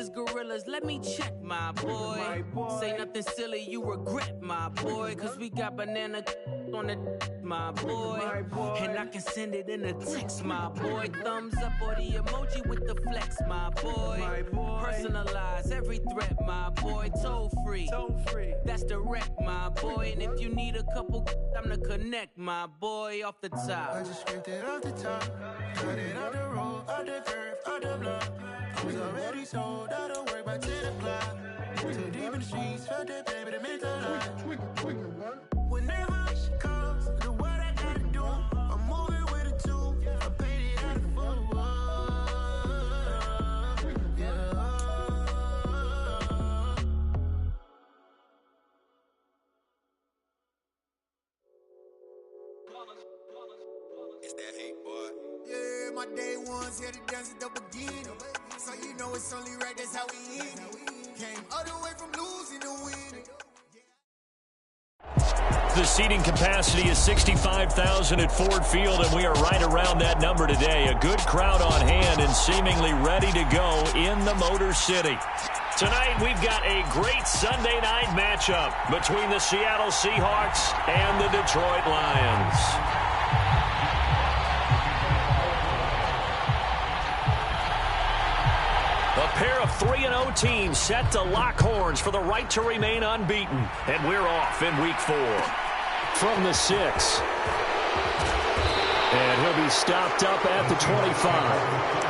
Gorillas, let me check, my boy. Say nothing silly, you regret, my boy. Cause we got banana on the my boy. And I can send it in a text, my boy. Thumbs up or the emoji with the flex, my boy. Personalize every threat, my boy. Toll free, that's direct, my boy. And if you need a couple, I'm to connect, my boy, off the top. I just scraped it off the top, cut it out the road, out the curve, out the block. I was already sold, I don't work by 10 o'clock. Too deep in the streets, felt that baby, that meant a lot. Whenever she calls, do what I gotta do. I'm moving with a two, I paid it out of full. Yeah. It's that hate, boy. Yeah, my day ones here to dance at the beginning. So you know it's only right, that's how we end it. Came all the way from losing to winning. The seating capacity is 65,000 at Ford Field, and we are right around that number today. A good crowd on hand and seemingly ready to go in the Motor City. Tonight, we've got a great Sunday night matchup between the Seattle Seahawks and the Detroit Lions. A pair of 3-0 teams set to lock horns for the right to remain unbeaten. And we're off in Week 4. From the 6. And he'll be stopped up at the 25.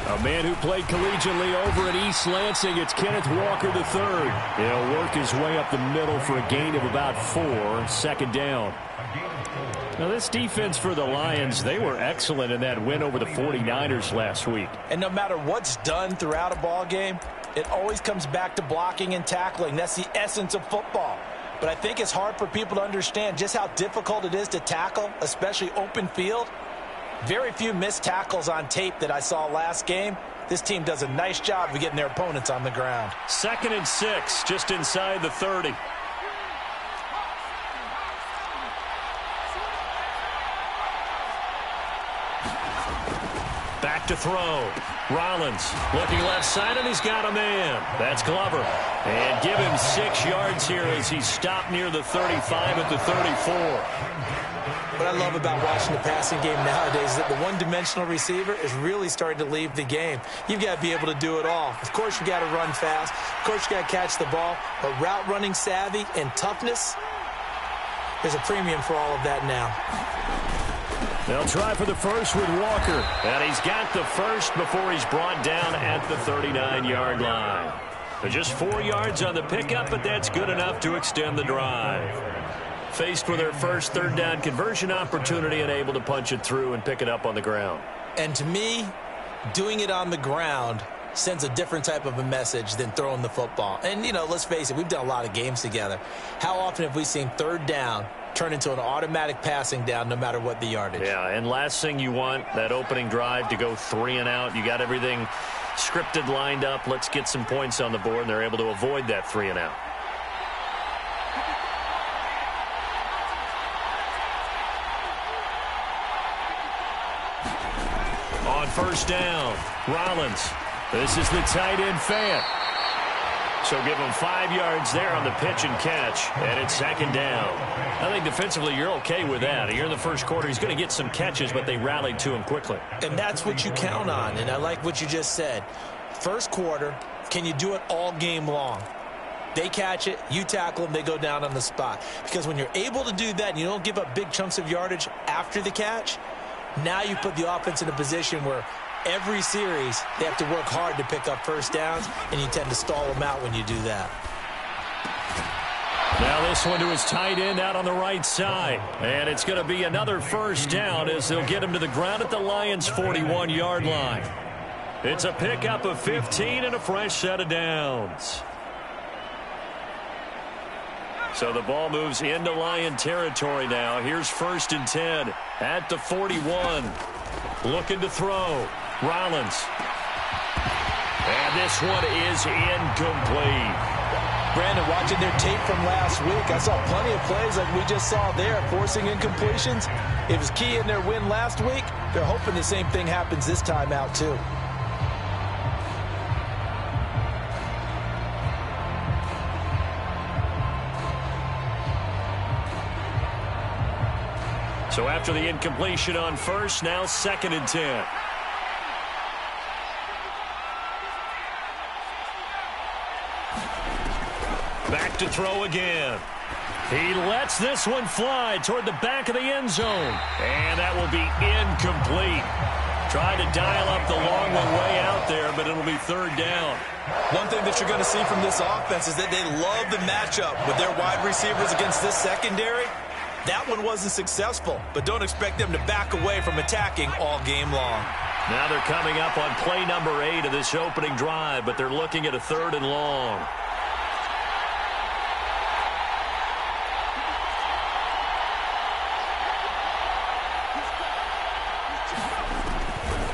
A man who played collegiately over at East Lansing, it's Kenneth Walker III. He'll work his way up the middle for a gain of about 4, second down. Now, this defense for the Lions, they were excellent in that win over the 49ers last week. And no matter what's done throughout a ball game, it always comes back to blocking and tackling. That's the essence of football. But I think it's hard for people to understand just how difficult it is to tackle, especially open field. Very few missed tackles on tape that I saw last game. This team does a nice job of getting their opponents on the ground. 2nd and 6, just inside the 30. Back to throw. Rollins looking left side, and he's got a man. That's Glover. And give him 6 yards here as he's stopped near the 35 at the 34. What I love about watching the passing game nowadays is that the one-dimensional receiver is really starting to leave the game. You've got to be able to do it all. Of course, you got to run fast. Of course, you got to catch the ball. But route running savvy and toughness, there's a premium for all of that now. They'll try for the first with Walker. And he's got the first before he's brought down at the 39-yard line. But just 4 yards on the pickup, but that's good enough to extend the drive. Faced with their first third down conversion opportunity and able to punch it through and pick it up on the ground. And to me, doing it on the ground sends a different type of a message than throwing the football. And, you know, let's face it, we've done a lot of games together. How often have we seen third down turn into an automatic passing down no matter what the yardage? Yeah, and last thing you want, that opening drive to go 3 and out. You got everything scripted, lined up. Let's get some points on the board, and they're able to avoid that 3 and out. On first down, Rollins. This is the tight end Fant. So give him 5 yards there on the pitch and catch, and it's second down. I think defensively you're okay with that. Here in the first quarter, he's going to get some catches, but they rallied to him quickly. And that's what you count on, and I like what you just said. First quarter, can you do it all game long? They catch it, you tackle them, they go down on the spot. Because when you're able to do that and you don't give up big chunks of yardage after the catch, now you put the offense in a position where every series they have to work hard to pick up first downs, and you tend to stall them out when you do that. Now this one to his tight end out on the right side. And it's going to be another first down as they'll get him to the ground at the Lions' 41-yard line. It's a pickup of 15 and a fresh set of downs. So the ball moves into Lion territory now. Here's 1st and 10 at the 41. Looking to throw. Rollins. And this one is incomplete. Brandon, watching their tape from last week, I saw plenty of plays like we just saw there, forcing incompletions. It was key in their win last week. They're hoping the same thing happens this time out, too. So after the incompletion on first, now 2nd and 10. Back to throw again. He lets this one fly toward the back of the end zone. And that will be incomplete. Tried to dial up the long one way out there, but it'll be 3rd down. One thing that you're going to see from this offense is that they love the matchup with their wide receivers against this secondary. That one wasn't successful, but don't expect them to back away from attacking all game long. Now they're coming up on play number 8 of this opening drive, but they're looking at a 3rd and long.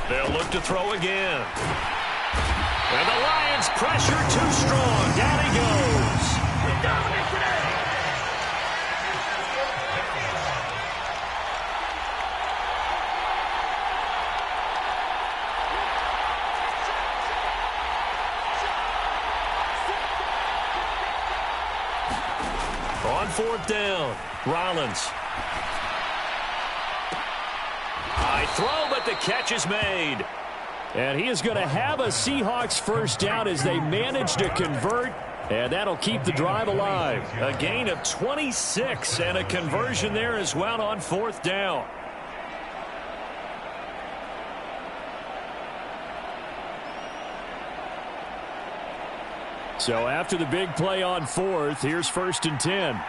They'll look to throw again. And the Lions pressure too strong. Down he goes. On 4th down, Rollins. High throw, but the catch is made. And he is going to have a Seahawks first down as they manage to convert. And that'll keep the drive alive. A gain of 26 and a conversion there as well on 4th down. So after the big play on 4th, here's 1st and 10.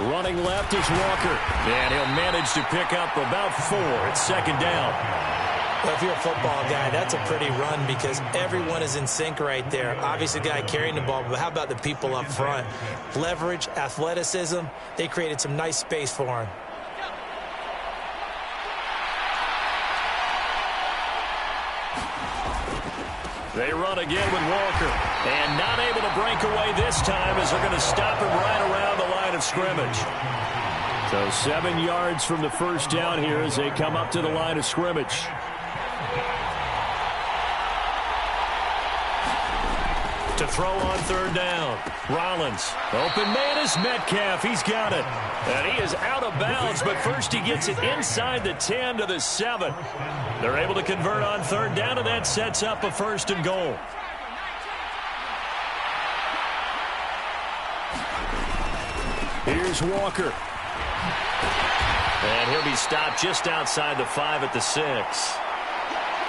Running left is Walker. And he'll manage to pick up about 4 at 2nd down. Well, if you're a football guy, that's a pretty run because everyone is in sync right there. Obviously, the guy carrying the ball, but how about the people up front? Leverage, athleticism, they created some nice space for him. They run again with Walker. And not able to break away this time as they're going to stop him right around the line of scrimmage. So 7 yards from the first down here as they come up to the line of scrimmage. To throw on 3rd down. Rollins. Open man is Metcalf. He's got it. And he is out of bounds, but first he gets it inside the 10 to the 7. They're able to convert on 3rd down, and that sets up a 1st and goal. Here's Walker. And he'll be stopped just outside the 5 at the 6.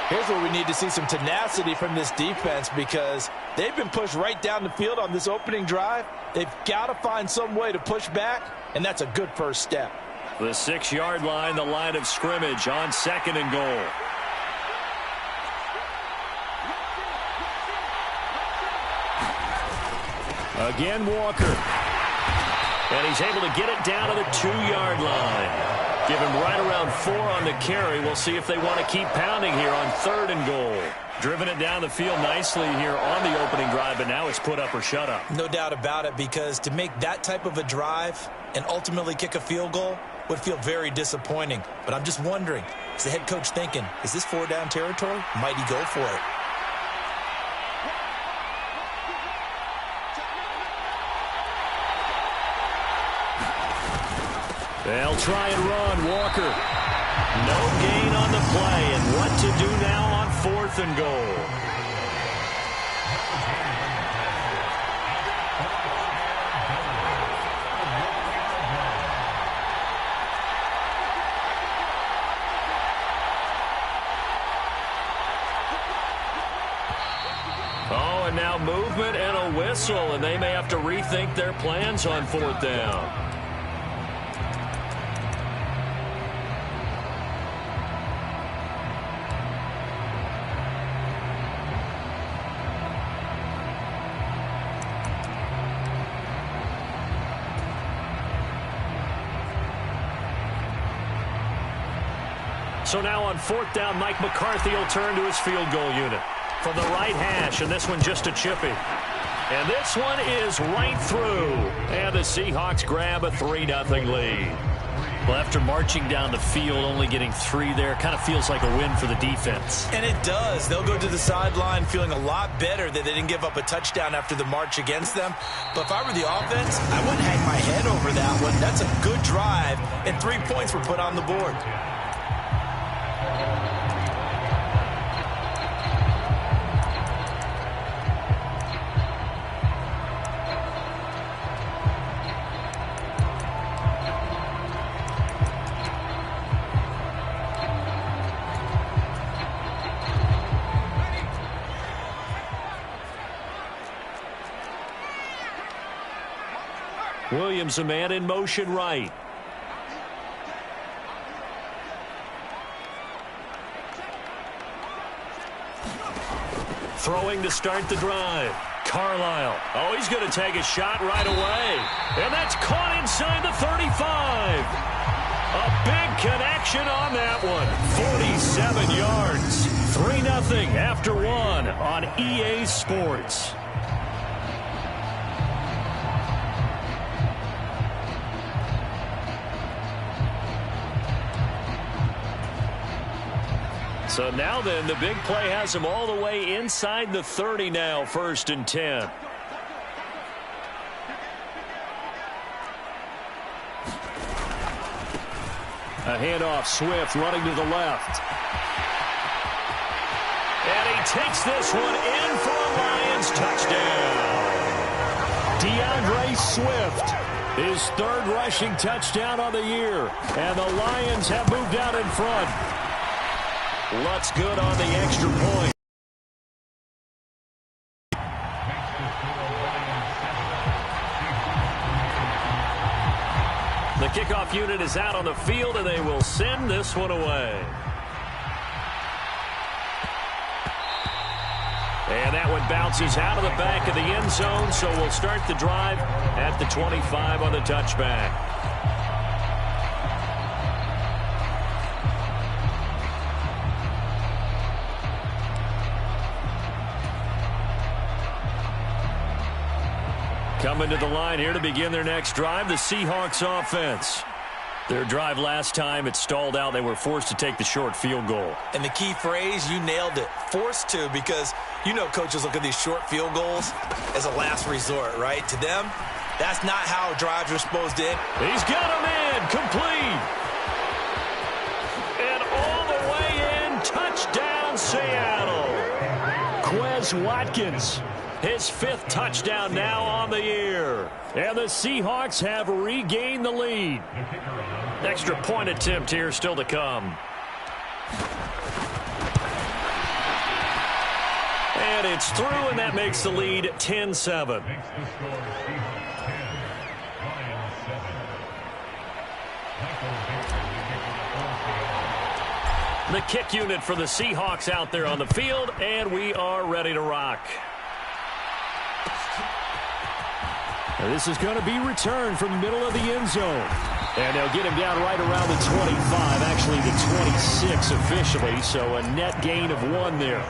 Here's where we need to see some tenacity from this defense because they've been pushed right down the field on this opening drive. They've got to find some way to push back, and that's a good first step. The 6-yard line, the line of scrimmage on 2nd and goal. Again, Walker. And he's able to get it down to the 2-yard line. Give him right around 4 on the carry. We'll see if they want to keep pounding here on 3rd and goal. Driven it down the field nicely here on the opening drive, but now it's put up or shut up. No doubt about it, because to make that type of a drive and ultimately kick a field goal would feel very disappointing. But I'm just wondering, is the head coach thinking, is this 4-down territory? Might he go for it? They'll try and run. Walker. No gain on the play. And what to do now on 4th and goal. Oh, and now Now movement and a whistle, and they may have to rethink their plans on 4th down. So now on 4th down, Mike McCarthy will turn to his field goal unit. From the right hash, and this one just a chippy. And this one is right through. And the Seahawks grab a 3-0 lead. Well, after marching down the field, only getting 3 there, kind of feels like a win for the defense. And it does. They'll go to the sideline feeling a lot better that they didn't give up a touchdown after the march against them. But if I were the offense, I wouldn't hang my head over that one. That's a good drive, and 3 points were put on the board. Williams, a man in motion right. Throwing to start the drive. Carlisle. Oh, he's going to take a shot right away. And that's caught inside the 35. A big connection on that one. 47 yards. 3-0 after 1 on EA Sports. So now then, the big play has him all the way inside the 30 now, 1st and 10. A handoff, Swift running to the left. And he takes this one in for a Lions touchdown. DeAndre Swift, his 3rd rushing touchdown on the year. And the Lions have moved out in front. Looks good on the extra point. The kickoff unit is out on the field, and they will send this one away. And that one bounces out of the back of the end zone, so we'll start the drive at the 25 on the touchback. Coming to the line here to begin their next drive, the Seahawks offense. Their drive last time, it stalled out. They were forced to take the short field goal. And the key phrase, you nailed it, forced to, because you know coaches look at these short field goals as a last resort, right? To them, that's not how drives are supposed to end. He's got him in, complete. And all the way in, touchdown Seattle. Quez Watkins. His 5th touchdown now on the year. And the Seahawks have regained the lead. Extra point attempt here still to come. And it's through, and that makes the lead 10-7. The kick unit for the Seahawks out there on the field, and we are ready to rock. This is going to be returned from the middle of the end zone. And they'll get him down right around the 25, actually the 26 officially, so a net gain of 1 there.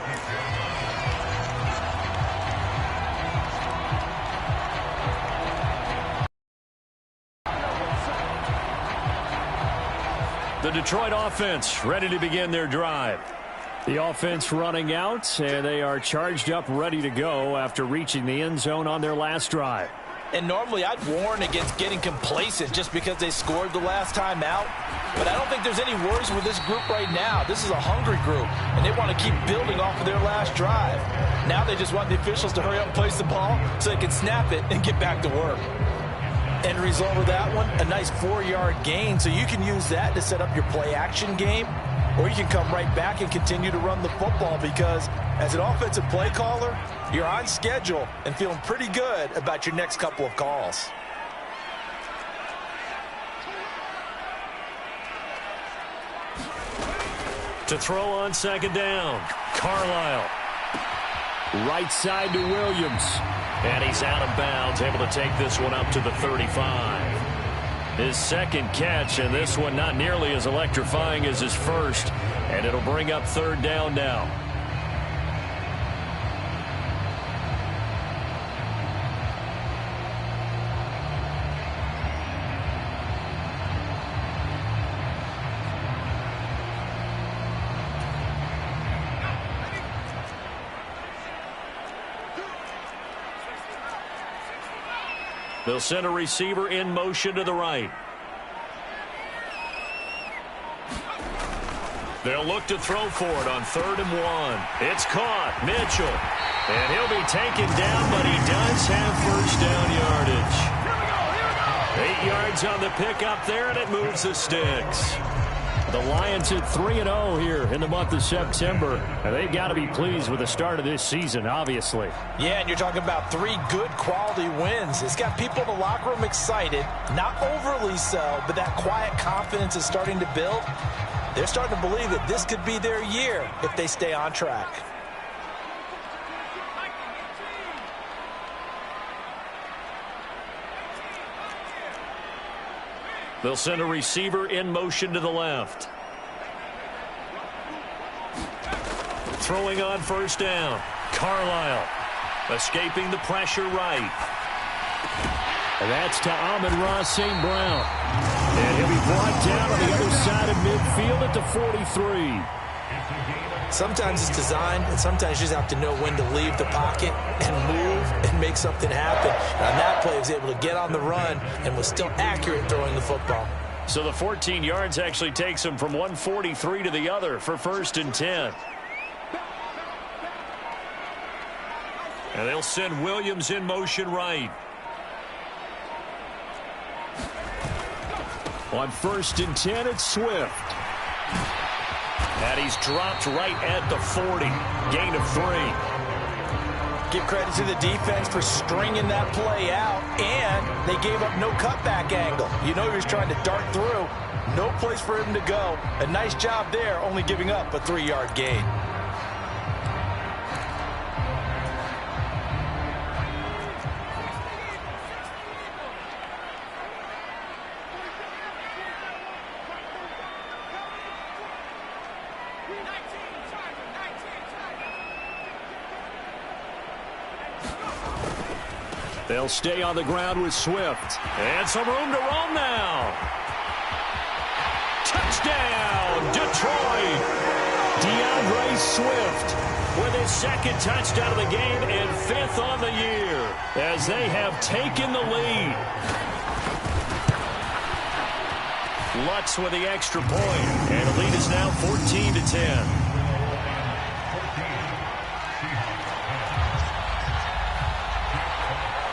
The Detroit offense ready to begin their drive. The offense running out, and they are charged up, ready to go after reaching the end zone on their last drive. And normally I'd warn against getting complacent just because they scored the last time out. But I don't think there's any worries with this group right now. This is a hungry group, and they want to keep building off of their last drive. Now they just want the officials to hurry up and place the ball so they can snap it and get back to work. End result of that one, a nice 4-yard gain, so you can use that to set up your play-action game. or you can come right back and continue to run the football, because as an offensive play caller, you're on schedule and feeling pretty good about your next couple of calls. To throw on second down, Carlisle. Right side to Williams. And he's out of bounds, able to take this one up to the 35. His second catch, and this one not nearly as electrifying as his first. And it'll bring up third down now. They'll send a receiver in motion to the right. They'll look to throw for it on 3rd and 1. It's caught. Mitchell. And he'll be taken down, but he does have first down yardage. 8 yards on the pickup there, and it moves the sticks. The Lions at 3-0 here in the month of September. And they've got to be pleased with the start of this season, obviously. Yeah, and you're talking about 3 good quality wins. It's got people in the locker room excited, not overly so, but that quiet confidence is starting to build. They're starting to believe that this could be their year if they stay on track. They'll send a receiver in motion to the left. Throwing on first down. Carlisle escaping the pressure right. And that's to Amon-Ra St. Brown. And he'll be brought down on the other side of midfield at the 43. Sometimes it's designed, and sometimes you just have to know when to leave the pocket and move and make something happen. And on that play, he was able to get on the run and was still accurate throwing the football. So the 14 yards actually takes him from 143 to the other for 1st and 10. And they'll send Williams in motion right. On 1st and 10, it's Swift. And he's dropped right at the 40. Gain of 3. Give credit to the defense for stringing that play out, and they gave up no cutback angle. You know he was trying to dart through. No place for him to go. A nice job there, only giving up a 3-yard gain. They'll stay on the ground with Swift. And some room to roam now. Touchdown, Detroit. DeAndre Swift with his 2nd touchdown of the game and 5th on the year as they have taken the lead. Lutz with the extra point, and the lead is now 14-10.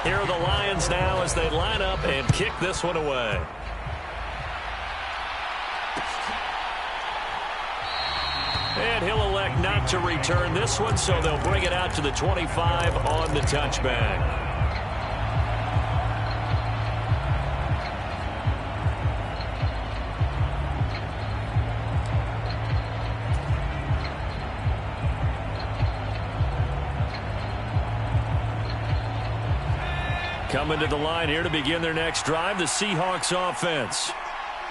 Here are the Lions now as they line up and kick this one away. And he'll elect not to return this one, so they'll bring it out to the 25 on the touchback. Coming to the line here to begin their next drive, the Seahawks offense.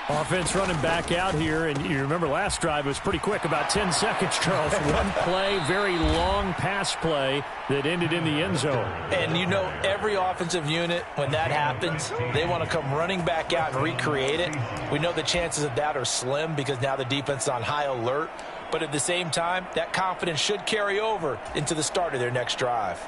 Offense running back out here, and you remember last drive was pretty quick, about 10 seconds, Charles. One play, very long pass play that ended in the end zone. And you know every offensive unit, when that happens, they want to come running back out and recreate it. We know the chances of that are slim because now the defense is on high alert. But at the same time, that confidence should carry over into the start of their next drive.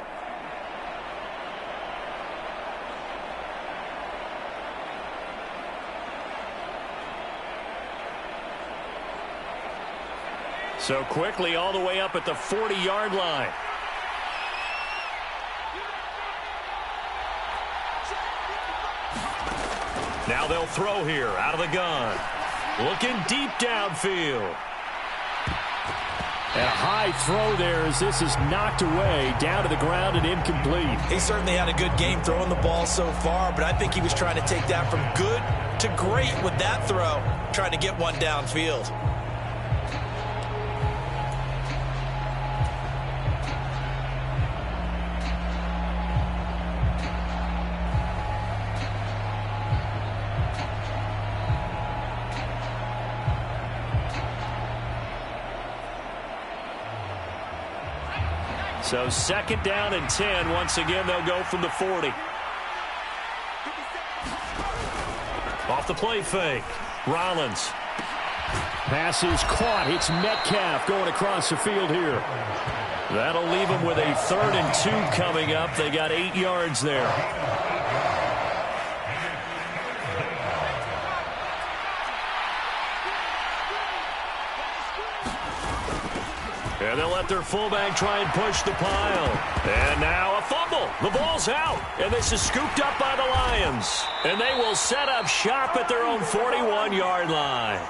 So quickly all the way up at the 40-yard line. Now they'll throw here out of the gun. Looking deep downfield. And a high throw there as this is knocked away, down to the ground and incomplete. He certainly had a good game throwing the ball so far, but I think he was trying to take that from good to great with that throw, trying to get one downfield. So 2nd down and 10. Once again, they'll go from the 40. Off the play fake. Rollins. Pass is caught. It's Metcalf going across the field here. That'll leave them with a 3rd and 2 coming up. They got 8 yards there. And they'll let their fullback try and push the pile. And now a fumble. The ball's out. And this is scooped up by the Lions. And they will set up shop at their own 41-yard line.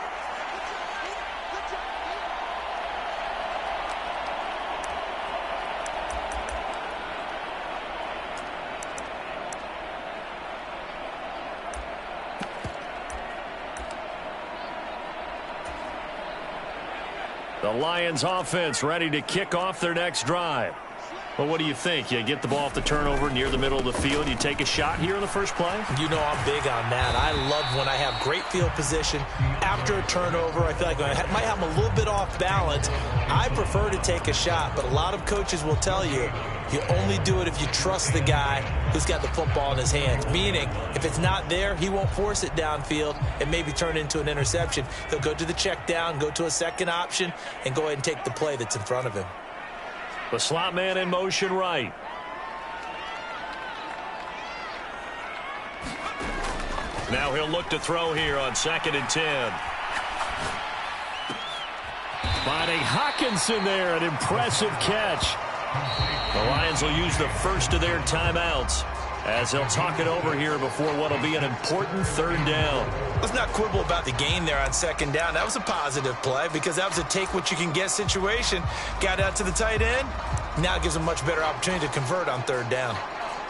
The Lions offense ready to kick off their next drive. Well, what do you think? You get the ball off the turnover near the middle of the field. You take a shot here in the first play? You know I'm big on that. I love when I have great field position after a turnover. I feel like I might have them a little bit off balance. I prefer to take a shot, but a lot of coaches will tell you, you only do it if you trust the guy who's got the football in his hands. Meaning, if it's not there, he won't force it downfield and maybe turn it into an interception. He'll go to the check down, go to a second option, and go ahead and take the play that's in front of him. The slot man in motion right. Now he'll look to throw here on 2nd and 10. Finding Hawkinson there, an impressive catch. The Lions will use the first of their timeouts as they'll talk it over here before what will be an important 3rd down. Let's not quibble about the gain there on 2nd down. That was a positive play because that was a take-what-you-can-get situation. Got out to the tight end. Now it gives them much better opportunity to convert on 3rd down.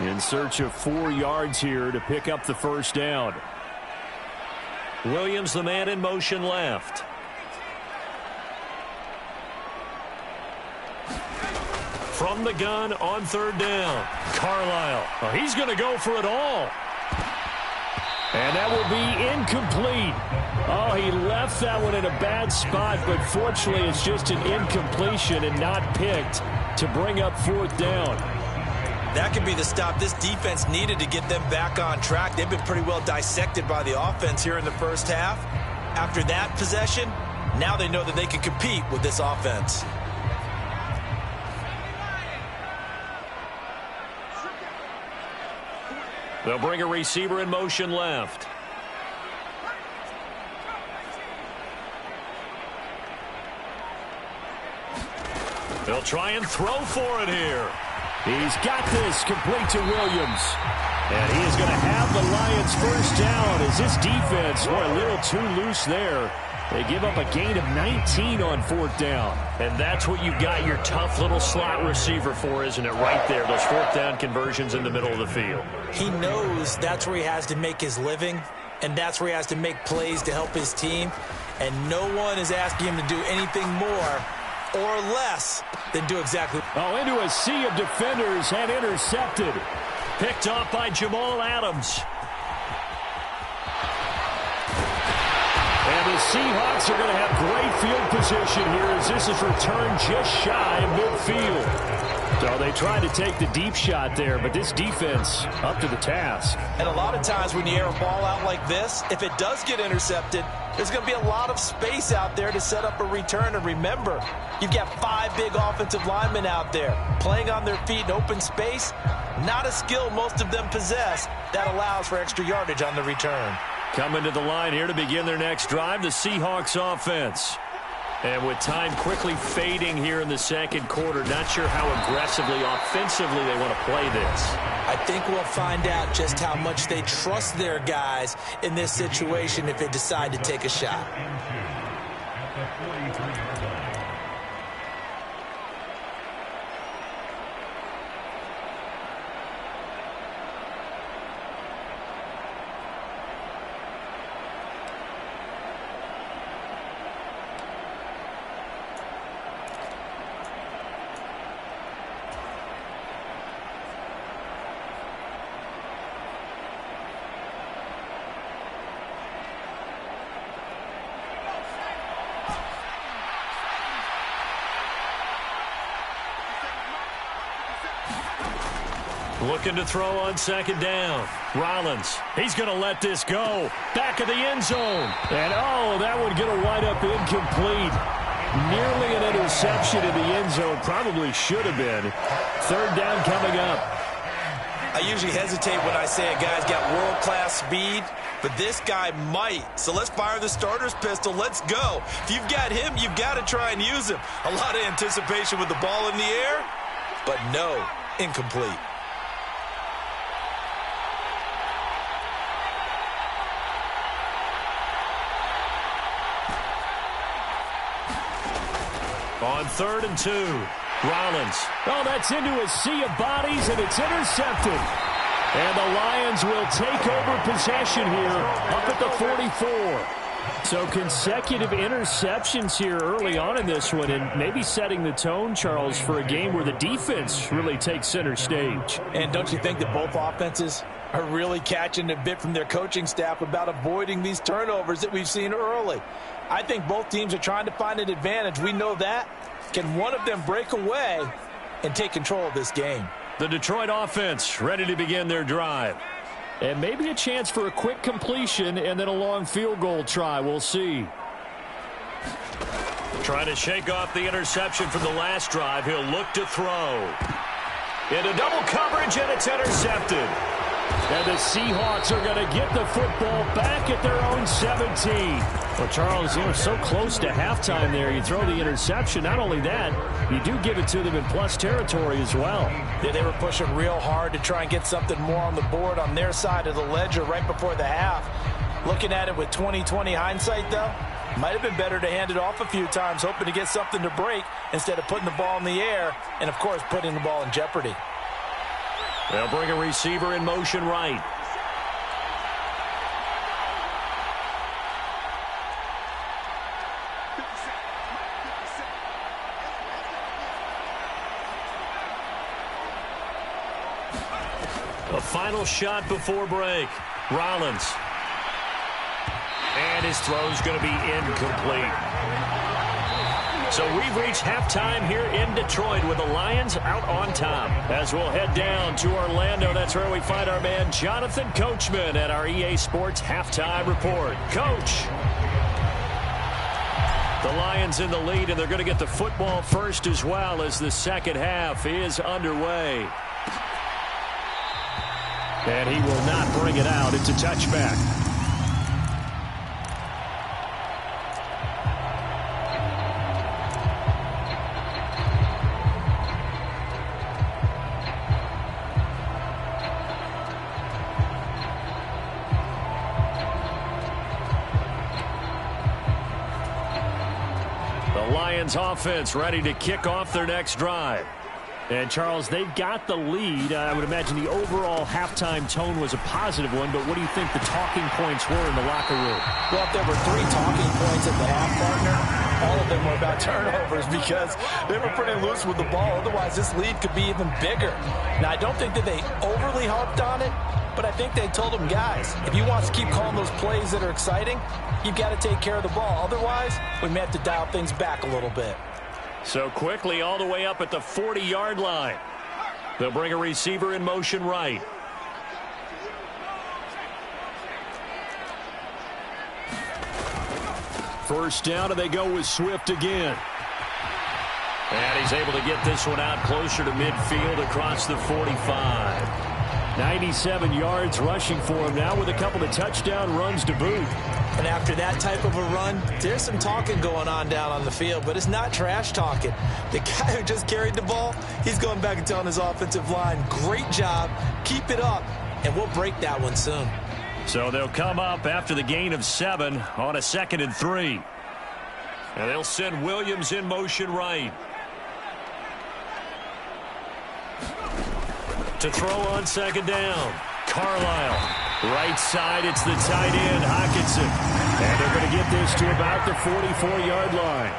In search of 4 yards here to pick up the 1st down. Williams, the man in motion left. From the gun on 3rd down. Carlisle. Oh, he's going to go for it all. And that will be incomplete. Oh, he left that one in a bad spot, but fortunately it's just an incompletion and not picked to bring up 4th down. That could be the stop this defense needed to get them back on track. They've been pretty well dissected by the offense here in the first half. After that possession, now they know that they can compete with this offense. They'll bring a receiver in motion left. They'll try and throw for it here. He's got this complete to Williams. And he is going to have the Lions 1st down as this defense, boy, a little too loose there. They give up a gain of 19 on 4th down. And that's what you've got your tough little slot receiver for, isn't it? Right there, those 4th down conversions in the middle of the field. He knows that's where he has to make his living, and that's where he has to make plays to help his team. And no one is asking him to do anything more or less than do exactly. Oh, into a sea of defenders and intercepted. Picked off by Jamal Adams. And the Seahawks are going to have great field position here as this is returned just shy of midfield. So they tried to take the deep shot there, but this defense up to the task. And a lot of times when you air a ball out like this, if it does get intercepted, there's going to be a lot of space out there to set up a return. And remember, you've got 5 big offensive linemen out there playing on their feet in open space. Not a skill most of them possess that allows for extra yardage on the return. Coming to the line here to begin their next drive, the Seahawks offense. And with time quickly fading here in the 2nd quarter, not sure how aggressively, offensively they want to play this. I think we'll find out just how much they trust their guys in this situation if they decide to take a shot. Looking to throw on second down. Rollins, he's going to let this go. Back of the end zone. And, that would get a wind up incomplete. Nearly an interception in the end zone. Probably should have been. Third down coming up. I usually hesitate when I say a guy's got world-class speed, but this guy might. So let's fire the starter's pistol. Let's go. If you've got him, you've got to try and use him. A lot of anticipation with the ball in the air, but no, incomplete. On 3rd and 2, Rollins. That's into a sea of bodies, and it's intercepted. And the Lions will take over possession here up at the 44. So consecutive interceptions here early on in this one, and maybe setting the tone, Charles, for a game where the defense really takes center stage. And don't you think that both offenses are really catching a bit from their coaching staff about avoiding these turnovers that we've seen early? I think both teams are trying to find an advantage. We know that. Can one of them break away and take control of this game? The Detroit offense ready to begin their drive. And maybe a chance for a quick completion and then a long field goal try. We'll see. Trying to shake off the interception from the last drive. He'll look to throw. Into double coverage, and it's intercepted. And the Seahawks are going to get the football back at their own 17. Well, Charles, you were so close to halftime there. You throw the interception. Not only that, you do give it to them in plus territory as well. Yeah, they were pushing real hard to try and get something more on the board on their side of the ledger right before the half. Looking at it with 20/20 hindsight, though, might have been better to hand it off a few times, hoping to get something to break instead of putting the ball in the air and, of course, putting the ball in jeopardy. They'll bring a receiver in motion right. A final shot before break. Rollins. And his throw's going to be incomplete. So we've reached halftime here in Detroit with the Lions out on top. As we'll head down to Orlando, that's where we find our man Jonathan Coachman at our EA Sports Halftime Report. Coach. The Lions in the lead, and they're going to get the football first as well as the second half is underway. And he will not bring it out. It's a touchback. Lions offense ready to kick off their next drive. And, Charles, they've got the lead. I would imagine the overall halftime tone was a positive one, but what do you think the talking points were in the locker room? Well, if there were 3 talking points at the half, partner, all of them were about turnovers because they were pretty loose with the ball. Otherwise, this lead could be even bigger. Now, I don't think that they overly harped on it, but I think they told them, guys, if you want to keep calling those plays that are exciting, you've got to take care of the ball. Otherwise, we may have to dial things back a little bit. So quickly all the way up at the 40-yard line. They'll bring a receiver in motion right. First down, and they go with Swift again. And he's able to get this one out closer to midfield across the 45. 97 yards rushing for him now with a couple of touchdown runs to boot. And after that type of a run, there's some talking going on down on the field, but it's not trash talking. The guy who just carried the ball, he's going back and telling his offensive line, great job, keep it up, and we'll break that one soon. So they'll come up after the gain of 7 on a 2nd and 3. And they'll send Williams in motion right. To throw on second down. Carlisle. Right side, it's the tight end, Hockenson. And they're going to get this to about the 44-yard line.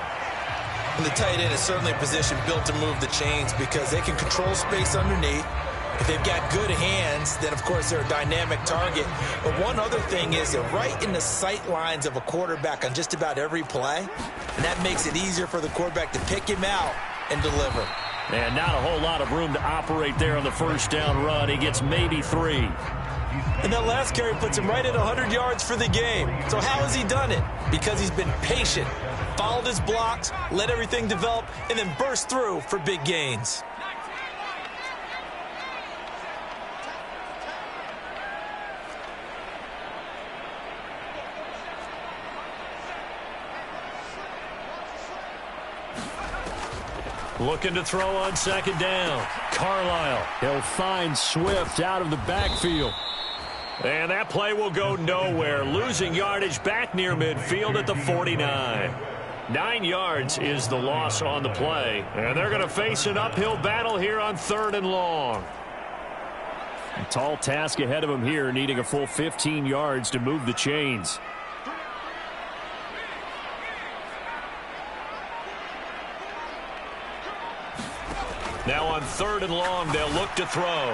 And the tight end is certainly a position built to move the chains because they can control space underneath. If they've got good hands, then, of course, they're a dynamic target. But one other thing is they're right in the sight lines of a quarterback on just about every play. And that makes it easier for the quarterback to pick him out and deliver. And not a whole lot of room to operate there on the first down run. He gets maybe 3. And that last carry puts him right at 100 yards for the game. So how has he done it? Because he's been patient, followed his blocks, let everything develop, and then burst through for big gains. Looking to throw on second down. Carlisle. He'll find Swift out of the backfield. And that play will go nowhere. Losing yardage back near midfield at the 49. 9 yards is the loss on the play. And they're going to face an uphill battle here on 3rd and long. A tall task ahead of him here, needing a full 15 yards to move the chains. Now on 3rd and long, they'll look to throw.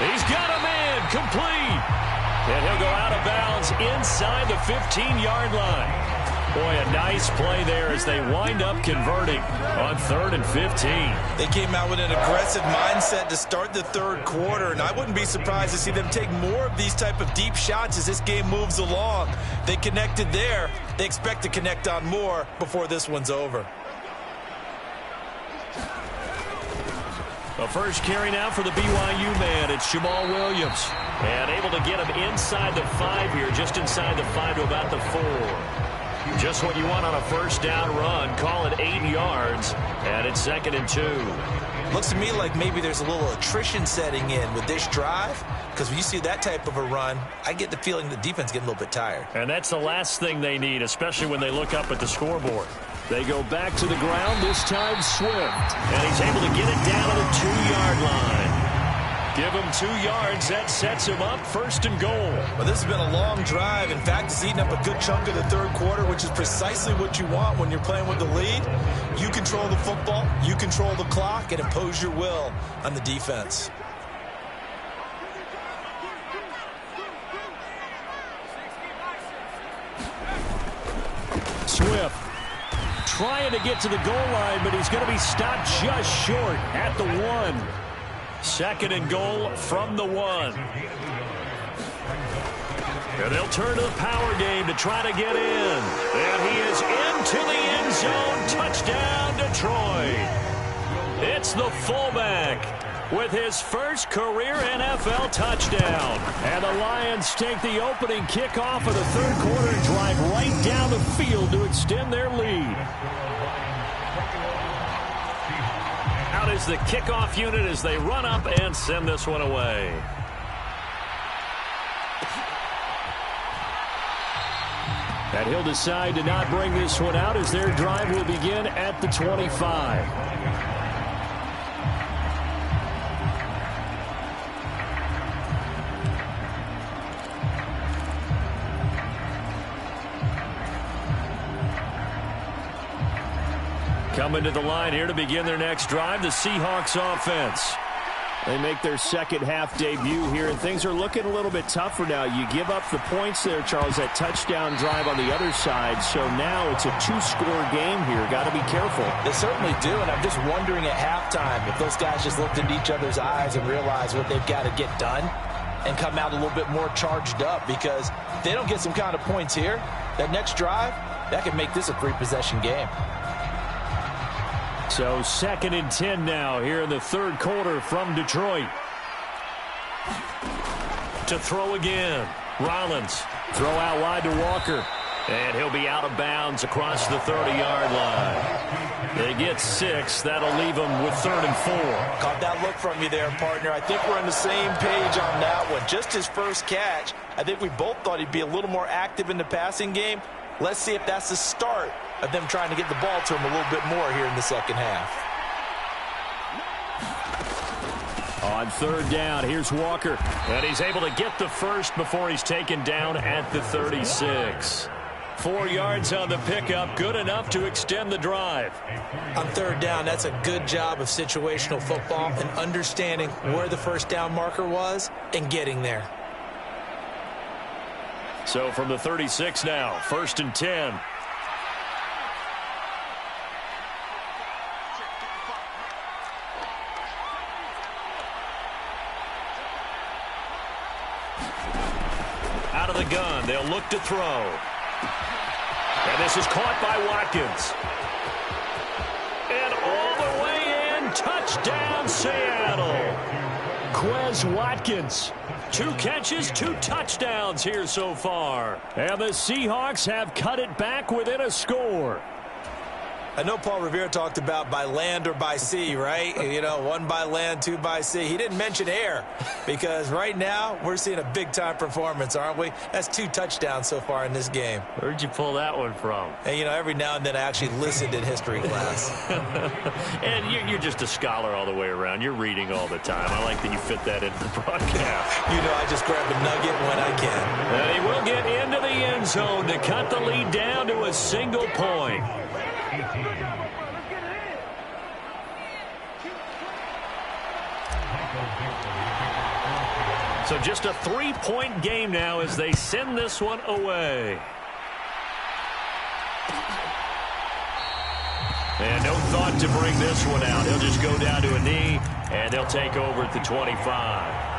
He's got a man, complete. And he'll go out of bounds inside the 15-yard line. Boy, a nice play there as they wind up converting on 3rd and 15. They came out with an aggressive mindset to start the 3rd quarter, and I wouldn't be surprised to see them take more of these type of deep shots as this game moves along. They connected there. They expect to connect on more before this one's over. The first carry now for the BYU man. It's Jamal Williams. And able to get him inside the 5 here, just inside the 5 to about the 4. Just what you want on a first down run. Call it 8 yards, and it's 2nd and 2. Looks to me like maybe there's a little attrition setting in with this drive, because when you see that type of a run, I get the feeling the defense getting a little bit tired. And that's the last thing they need, especially when they look up at the scoreboard. They go back to the ground, this time Swift. And he's able to get it down to the 2-yard line. Give him 2 yards. That sets him up 1st and goal. Well, this has been a long drive. In fact, it's eaten up a good chunk of the 3rd quarter, which is precisely what you want when you're playing with the lead. You control the football, you control the clock, and impose your will on the defense. Swift trying to get to the goal line, but he's going to be stopped just short at the 1. 2nd and goal from the 1. And they'll turn to the power game to try to get in. And he is into the end zone. Touchdown, Detroit. It's the fullback with his first career NFL touchdown. And the Lions take the opening kickoff of the 3rd quarter and drive right down the field to extend their lead. Out is the kickoff unit as they run up and send this one away. And he'll decide to not bring this one out as their drive will begin at the 25. Coming to the line here to begin their next drive, the Seahawks offense. They make their second half debut here, and things are looking a little bit tougher now. You give up the points there, Charles, that touchdown drive on the other side. So now it's a 2-score game here. Got to be careful. They certainly do, and I'm just wondering at halftime if those guys just looked into each other's eyes and realized what they've got to get done and come out a little bit more charged up, because if they don't get some kind of points here, that next drive, that could make this a 3-possession game. So 2nd and 10 now here in the 3rd quarter from Detroit. To throw again. Rollins. Throw out wide to Walker. And he'll be out of bounds across the 30-yard line. They get 6. That'll leave them with 3rd and 4. Caught that look from you there, partner. I think we're on the same page on that one. Just his first catch. I think we both thought he'd be a little more active in the passing game. Let's see if that's the start of them trying to get the ball to him a little bit more here in the second half. On 3rd down, here's Walker. And he's able to get the first before he's taken down at the 36. 4 yards on the pickup, good enough to extend the drive. On 3rd down, that's a good job of situational football and understanding where the first down marker was and getting there. So from the 36 now, 1st and 10. gun. They'll look to throw. And this is caught by Watkins. And all the way in, touchdown Seattle. Quez Watkins. 2 catches, 2 touchdowns here so far. And the Seahawks have cut it back within a score. I know Paul Revere talked about by land or by sea, right? You know, 1 by land, 2 by sea. He didn't mention air because right now we're seeing a big-time performance, aren't we? That's 2 touchdowns so far in this game. Where'd you pull that one from? And, you know, every now and then I actually listened in history class. And you're just a scholar all the way around. You're reading all the time. I like that you fit that into the broadcast. You know, I just grab a nugget when I can. And he will get into the end zone to cut the lead down to a single point. So just a 3-point game now as they send this one away. And no thought to bring this one out. He'll just go down to a knee, and they'll take over at the 25.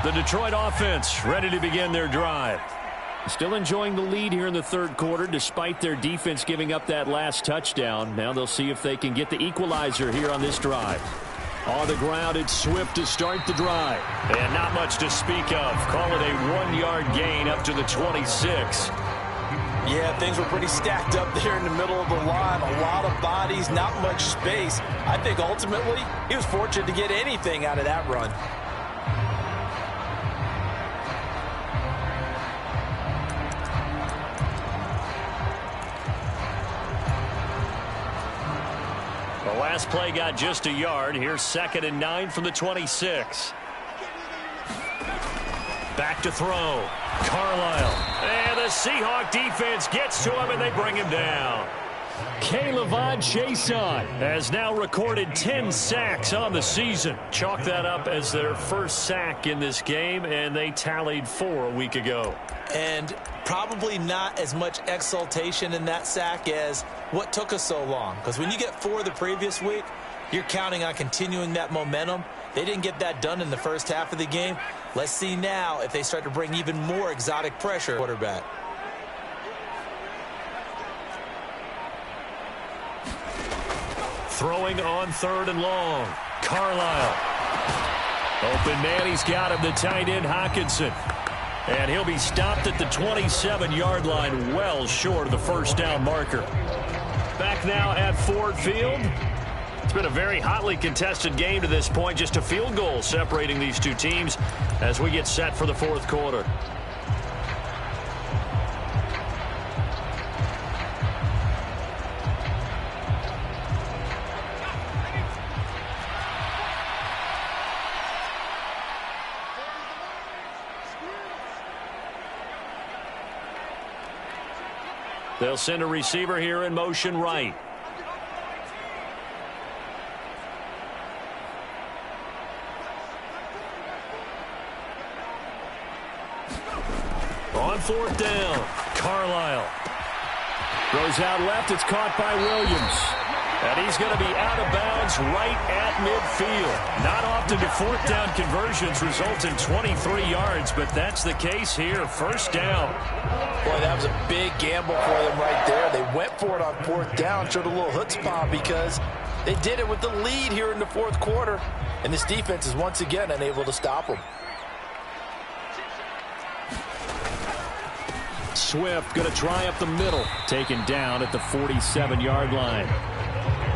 The Detroit offense ready to begin their drive. Still enjoying the lead here in the third quarter despite their defense giving up that last touchdown. Now they'll see if they can get the equalizer here on this drive. On the ground, it's Swift to start the drive. And not much to speak of. Call it a 1-yard gain up to the 26. Yeah, things were pretty stacked up there in the middle of the line. A lot of bodies, not much space. I think ultimately he was fortunate to get anything out of that run. The last play got just a yard. Here's 2nd and 9 from the 26. Back to throw. Carlisle. And the Seahawk defense gets to him, and they bring him down. K'Lavon Chaisson has now recorded 10 sacks on the season. Chalk that up as their first sack in this game, and they tallied 4 a week ago. And probably not as much exultation in that sack as what took us so long. Because when you get 4 the previous week, you're counting on continuing that momentum. They didn't get that done in the first half of the game. Let's see now if they start to bring even more exotic pressure quarterback. Throwing on 3rd and long. Carlisle. Open man, he's got him, the tight end Hockenson. And he'll be stopped at the 27-yard line, well short of the first down marker. Back now at Ford Field. It's been a very hotly contested game to this point. Just a field goal separating these two teams as we get set for the fourth quarter. They'll send a receiver here in motion right. On 4th down, Carlisle. Goes out left, it's caught by Williams. And he's going to be out of bounds right at midfield. Not often do 4th down conversions result in 23 yards, but that's the case here. First down. Boy, that was a big gamble for them right there. They went for it on 4th down, showed a little chutzpah because they did it with the lead here in the fourth quarter. And this defense is once again unable to stop them. Swift going to try up the middle. Taken down at the 47-yard line.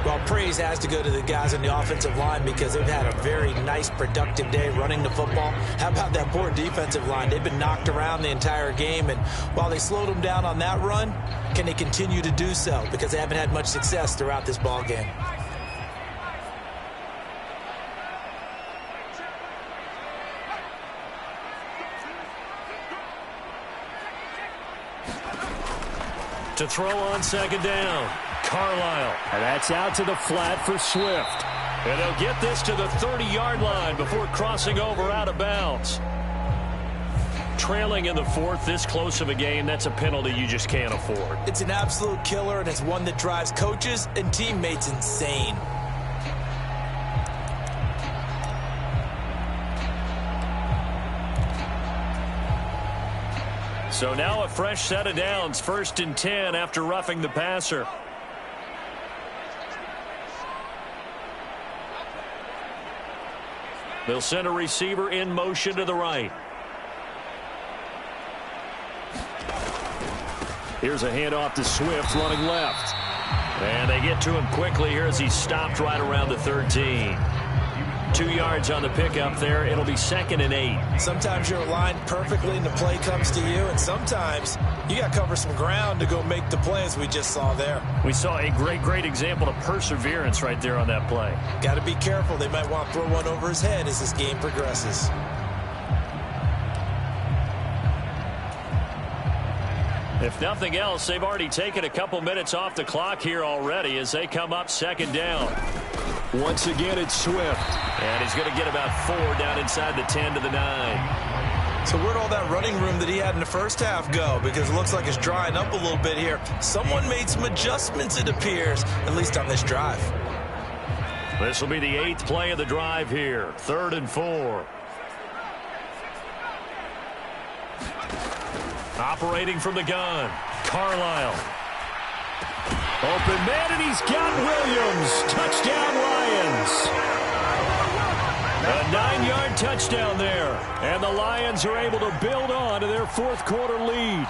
Well, praise has to go to the guys on the offensive line because they've had a very nice, productive day running the football. How about that poor defensive line? They've been knocked around the entire game, and while they slowed them down on that run, can they continue to do so? Because they haven't had much success throughout this ball game. To throw on 2nd down, Carlisle. And that's out to the flat for Swift. And they'll get this to the 30-yard line before crossing over out of bounds. trailing in the fourth, this close of a game, that's a penalty you just can't afford. It's an absolute killer, and it's one that drives coaches and teammates insane. So now a fresh set of downs, 1st and 10 after roughing the passer. They'll send a receiver in motion to the right. Here's a handoff to Swift running left. And they get to him quickly here as he's stopped right around the 13. 2 yards on the pickup there. It'll be 2nd and 8. Sometimes you're aligned perfectly and the play comes to you, and sometimes you got to cover some ground to go make the play, as we just saw there. We saw a great example of perseverance right there on that play. Got to be careful. They might want to throw one over his head as this game progresses. If nothing else, they've already taken a couple minutes off the clock here already as they come up 2nd down. Once again, it's Swift. And he's going to get about 4 down inside the 10 to the 9. So where'd all that running room that he had in the first half go? Because it looks like it's drying up a little bit here. Someone made some adjustments, it appears, at least on this drive. This will be the 8th play of the drive here. 3rd and 4. Operating from the gun, Carlisle. Open man, and he's got Williams. Touchdown, Lions. A 9-yard touchdown there. And the Lions are able to build on to their 4th quarter lead.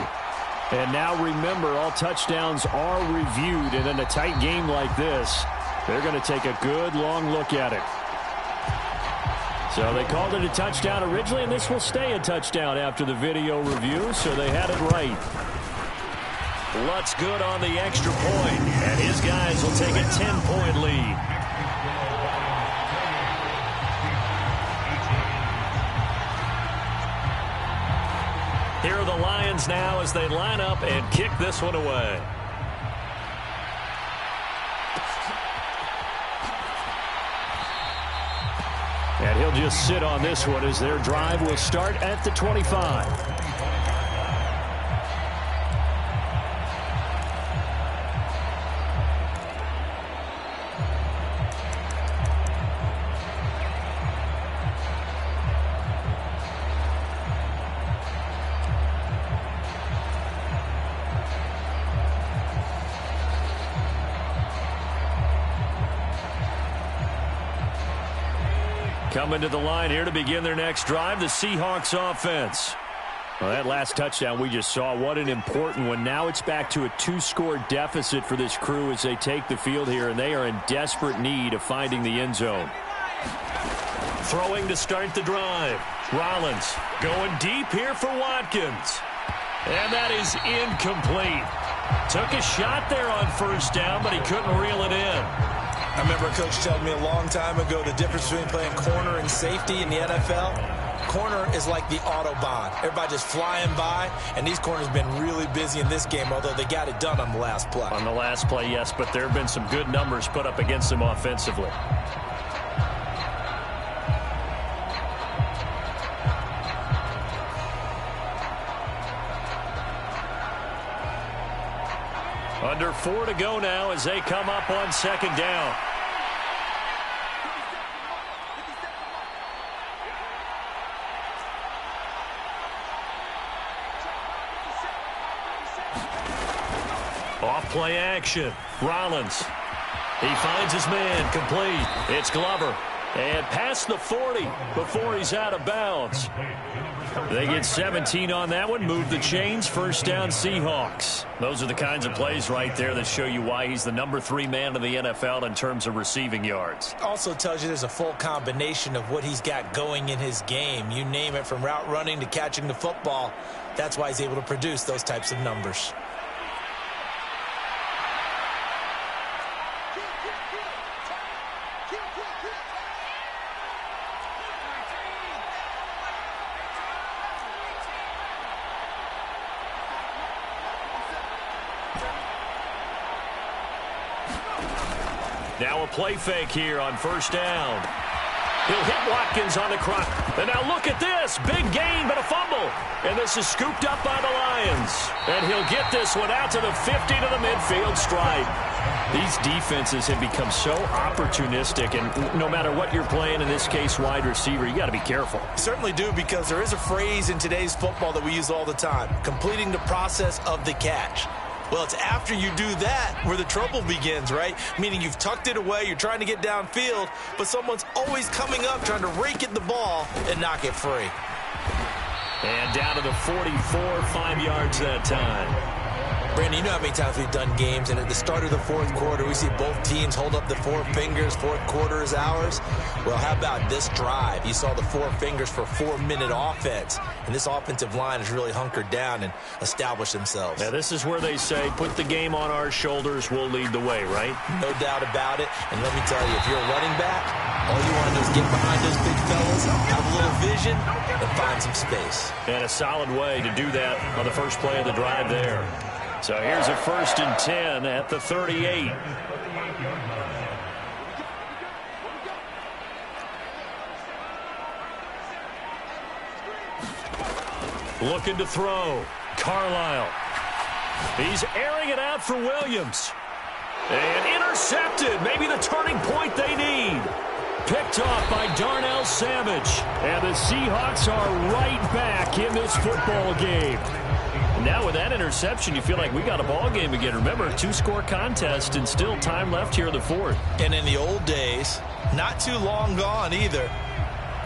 And now remember, all touchdowns are reviewed. And in a tight game like this, they're going to take a good long look at it. So they called it a touchdown originally, and this will stay a touchdown after the video review, so they had it right. Lutz good on the extra point, and his guys will take a 10-point lead. Here are the Lions now as they line up and kick this one away. And he'll just sit on this one as their drive will start at the 25. Coming to the line here to begin their next drive, the Seahawks offense. Well, that last touchdown we just saw, what an important one. Now it's back to a 2-score deficit for this crew as they take the field here, and they are in desperate need of finding the end zone. Throwing to start the drive. Rollins going deep here for Watkins. And that is incomplete. Took a shot there on 1st down, but he couldn't reel it in. I remember a coach telling me a long time ago the difference between playing corner and safety in the NFL. Corner is like the Autobahn. Everybody just flying by, and these corners have been really busy in this game, although they got it done on the last play. On the last play, yes, but there have been some good numbers put up against them offensively. Under 4 to go now as they come up on 2nd down. Off play action. Rollins. He finds his man complete. It's Glover. And past the 40 before he's out of bounds. They get 17 on that one. Move the chains. 1st down Seahawks. Those are the kinds of plays right there that show you why he's the number 3 man in the NFL in terms of receiving yards. Also tells you there's a full combination of what he's got going in his game. You name it, from route running to catching the football. That's why he's able to produce those types of numbers. Now a play fake here on 1st down. He'll hit Watkins on the crop. And now look at this. Big gain, but a fumble. And this is scooped up by the Lions. And he'll get this one out to the 50 to the midfield stripe. These defenses have become so opportunistic, and no matter what you're playing, in this case wide receiver, you got to be careful. Certainly do, because there is a phrase in today's football that we use all the time, completing the process of the catch. Well, it's after you do that where the trouble begins, right? Meaning you've tucked it away, you're trying to get downfield, but someone's always coming up trying to rake at the ball and knock it free. And down to the 44, 5 yards that time. Brandon, you know how many times we've done games, and at the start of the fourth quarter, we see both teams hold up the four fingers, fourth quarter is ours. Well, how about this drive? You saw the four fingers for 4-minute offense, and this offensive line has really hunkered down and established themselves. Now, this is where they say, put the game on our shoulders, we'll lead the way, right? No doubt about it, and let me tell you, if you're a running back, all you want to do is get behind those big fellas, have a little vision, and find some space. And a solid way to do that on the first play of the drive there. So here's a 1st and 10 at the 38. Looking to throw. Carlisle. He's airing it out for Williams. And intercepted. Maybe the turning point they need. Picked off by Darnell Savage. And the Seahawks are right back in this football game. Now with that interception, you feel like we got a ball game again. Remember, 2-score contest and still time left here in the fourth. And in the old days, not too long gone either,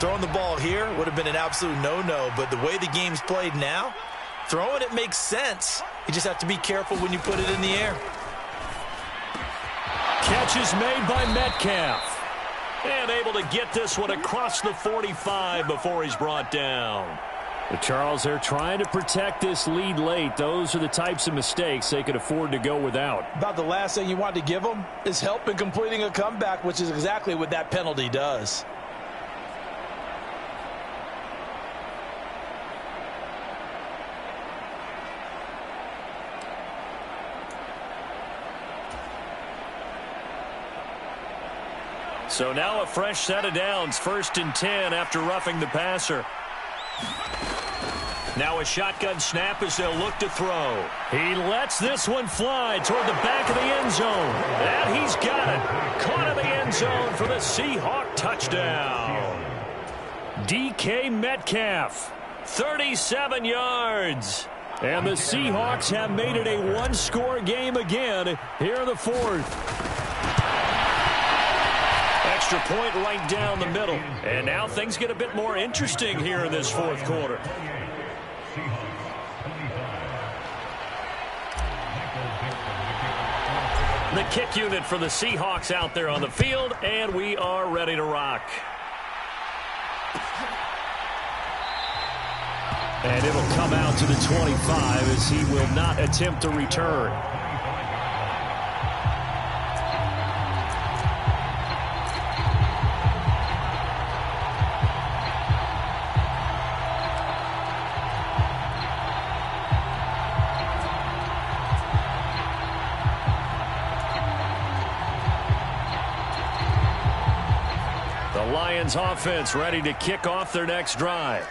throwing the ball here would have been an absolute no-no. But the way the game's played now, throwing it makes sense. You just have to be careful when you put it in the air. Catch is made by Metcalf. And able to get this one across the 45 before he's brought down. But Charles, they're trying to protect this lead late. Those are the types of mistakes they could afford to go without. About the last thing you want to give them is help in completing a comeback, which is exactly what that penalty does. So now a fresh set of downs. 1st and 10 after roughing the passer. Now a shotgun snap as they'll look to throw. He lets this one fly toward the back of the end zone. And he's got it. Caught in the end zone for the Seahawk touchdown. DK Metcalf, 37 yards. And the Seahawks have made it a 1-score game again here in the fourth. Extra point right down the middle. And now things get a bit more interesting here in this fourth quarter. The kick unit for the Seahawks out there on the field, and we are ready to rock. And it'll come out to the 25 as he will not attempt to return. Lions offense ready to kick off their next drive.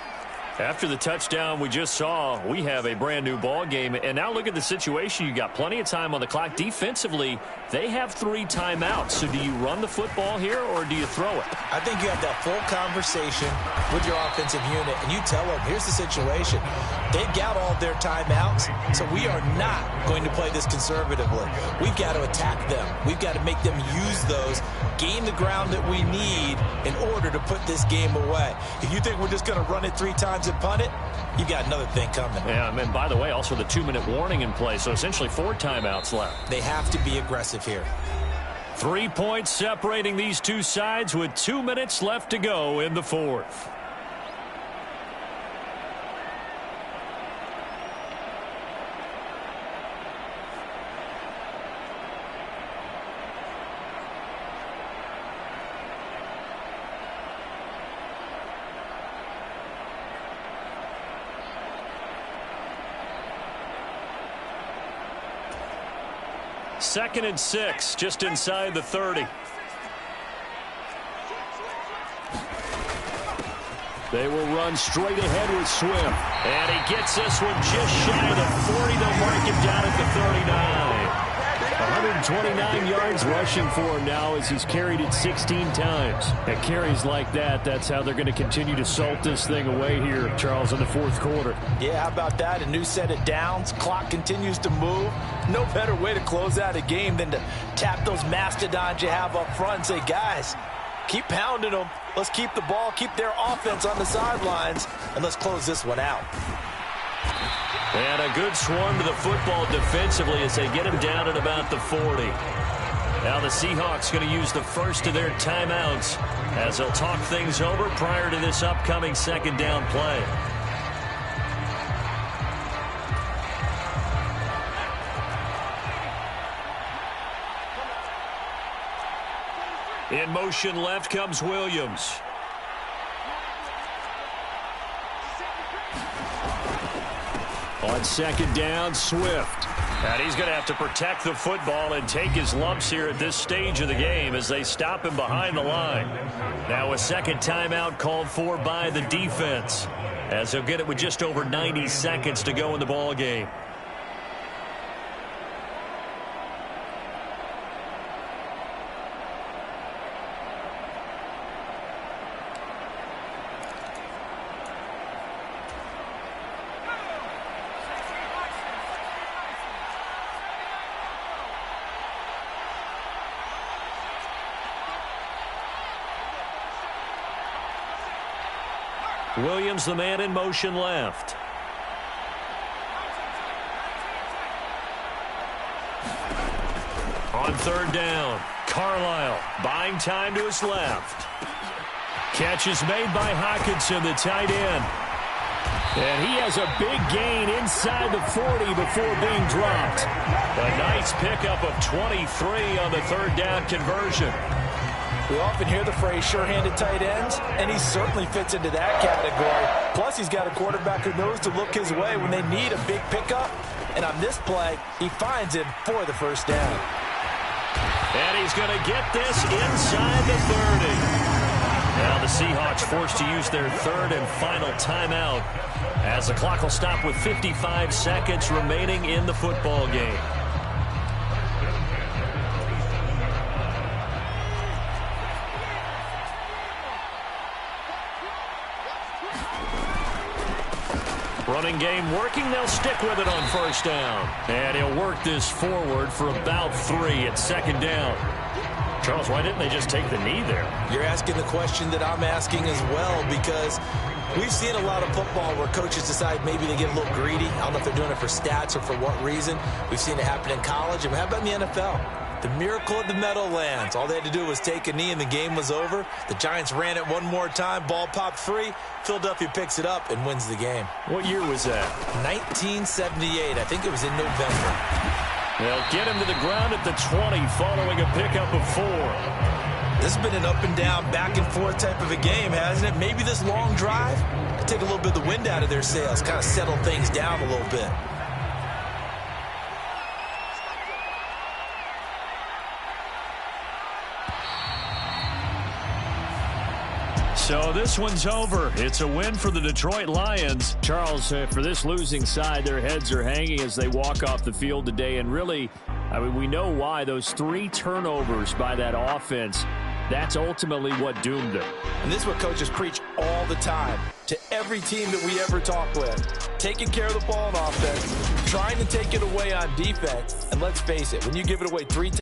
After the touchdown we just saw, we have a brand new ball game. And now look at the situation. You got plenty of time on the clock. Defensively, they have 3 timeouts. So do you run the football here or do you throw it? I think you have that full conversation with your offensive unit, and you tell them, here's the situation. They've got all their timeouts, so we are not going to play this conservatively. We've got to attack them. We've got to make them use those, gain the ground that we need in order to put this game away. If you think we're just going to run it 3 times and punt it, you got another thing coming. Yeah, and by the way, also the 2-minute warning in play, so essentially 4 timeouts left. They have to be aggressive here. 3 points separating these two sides with 2 minutes left to go in the fourth. Second and 6, just inside the 30. They will run straight ahead with Swift. And he gets this one just shy of the 40. They'll mark him down at the 39. 129 yards rushing for him now as he's carried it 16 times. At carries like that, that's how they're going to continue to salt this thing away here, Charles, in the fourth quarter. Yeah, how about that? A new set of downs. Clock continues to move. No better way to close out a game than to tap those mastodons you have up front and say, guys, keep pounding them. Let's keep the ball, keep their offense on the sidelines, and let's close this one out. And a good swarm to the football defensively as they get him down at about the 40. Now the Seahawks going to use the first of their timeouts as they'll talk things over prior to this upcoming second down play. In motion left comes Williams. On second down, Swift. And he's going to have to protect the football and take his lumps here at this stage of the game as they stop him behind the line. Now a second timeout called for by the defense as they'll get it with just over 90 seconds to go in the ball game. Williams, the man in motion left. On third down, Carlisle buying time to his left. Catch is made by Hockenson, the tight end. And he has a big gain inside the 40 before being dropped. A nice pickup of 23 on the third down conversion. We often hear the phrase sure-handed tight ends, and he certainly fits into that category. Plus, he's got a quarterback who knows to look his way when they need a big pickup. And on this play, he finds him for the first down. And he's going to get this inside the 30. Now the Seahawks forced to use their third and final timeout as the clock will stop with 55 seconds remaining in the football game. Running game working. They'll stick with it on first down. And he'll work this forward for about 3 at second down. Charles, why didn't they just take the knee there? You're asking the question that I'm asking as well, because we've seen a lot of football where coaches decide maybe they get a little greedy. I don't know if they're doing it for stats or for what reason. We've seen it happen in college. And how about in the NFL? The miracle of the Meadowlands. All they had to do was take a knee and the game was over. The Giants ran it one more time. Ball popped free. Philadelphia picks it up and wins the game. What year was that? 1978. I think it was in November. They'll get him to the ground at the 20 following a pickup of 4. This has been an up and down, back and forth type of a game, hasn't it? Maybe this long drive could take a little bit of the wind out of their sails, kind of settle things down a little bit. So this one's over. It's a win for the Detroit Lions. Charles, for this losing side, their heads are hanging as they walk off the field today. And really, I mean, we know why. Those 3 turnovers by that offense, that's ultimately what doomed them. And this is what coaches preach all the time to every team that we ever talk with. Taking care of the ball on offense, trying to take it away on defense. And let's face it, when you give it away 3 times,